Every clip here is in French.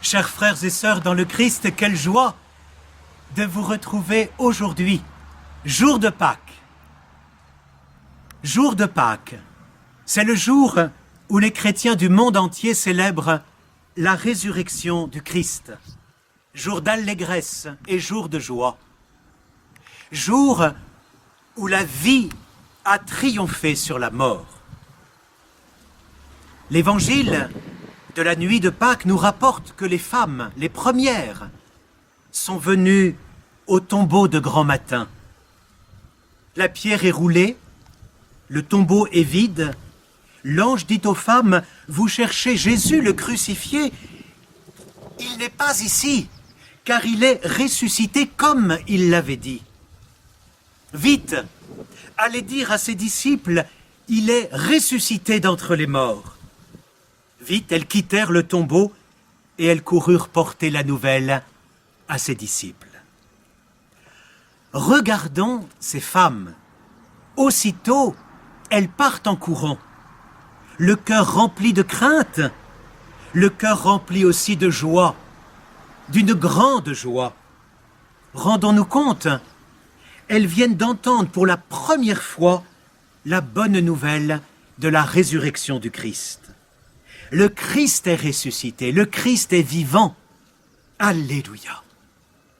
Chers frères et sœurs dans le Christ, quelle joie de vous retrouver aujourd'hui, jour de Pâques. Jour de Pâques, c'est le jour où les chrétiens du monde entier célèbrent la résurrection du Christ. Jour d'allégresse et jour de joie. Jour où la vie a triomphé sur la mort. L'évangile de la nuit de Pâques nous rapporte que les femmes, les premières, sont venues au tombeau de grand matin. La pierre est roulée, le tombeau est vide. L'ange dit aux femmes, « Vous cherchez Jésus le crucifié. Il n'est pas ici, car il est ressuscité comme il l'avait dit. Vite, allez dire à ses disciples, il est ressuscité d'entre les morts. » Vite, elles quittèrent le tombeau et elles coururent porter la nouvelle à ses disciples. Regardons ces femmes. Aussitôt, elles partent en courant. Le cœur rempli de crainte, le cœur rempli aussi de joie, d'une grande joie. Rendons-nous compte, elles viennent d'entendre pour la première fois la bonne nouvelle de la résurrection du Christ. Le Christ est ressuscité, le Christ est vivant. Alléluia,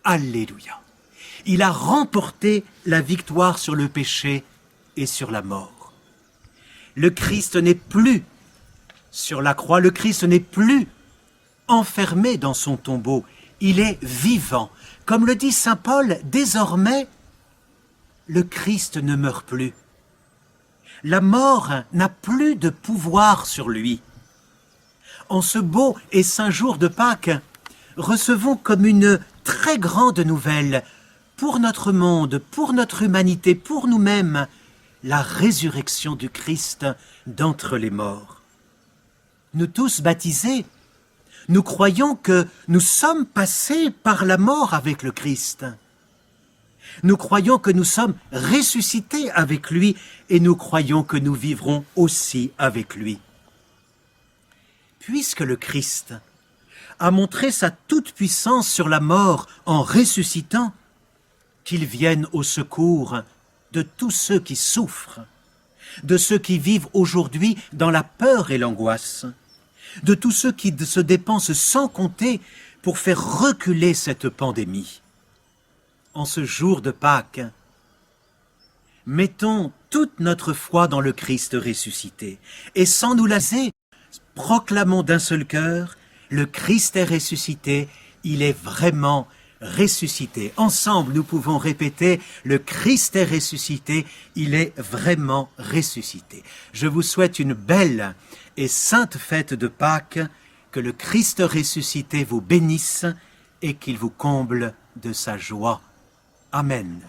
alléluia. Il a remporté la victoire sur le péché et sur la mort. Le Christ n'est plus sur la croix, le Christ n'est plus enfermé dans son tombeau. Il est vivant. Comme le dit saint Paul, désormais, le Christ ne meurt plus. La mort n'a plus de pouvoir sur lui. En ce beau et saint jour de Pâques, recevons comme une très grande nouvelle pour notre monde, pour notre humanité, pour nous-mêmes, la résurrection du Christ d'entre les morts. Nous tous baptisés, nous croyons que nous sommes passés par la mort avec le Christ. Nous croyons que nous sommes ressuscités avec lui et nous croyons que nous vivrons aussi avec lui. Puisque le Christ a montré sa toute-puissance sur la mort en ressuscitant, qu'il vienne au secours de tous ceux qui souffrent, de ceux qui vivent aujourd'hui dans la peur et l'angoisse, de tous ceux qui se dépensent sans compter pour faire reculer cette pandémie. En ce jour de Pâques, mettons toute notre foi dans le Christ ressuscité et sans nous lasser, proclamons d'un seul cœur, le Christ est ressuscité, il est vraiment ressuscité. Ensemble, nous pouvons répéter, le Christ est ressuscité, il est vraiment ressuscité. Je vous souhaite une belle et sainte fête de Pâques, que le Christ ressuscité vous bénisse et qu'il vous comble de sa joie. Amen.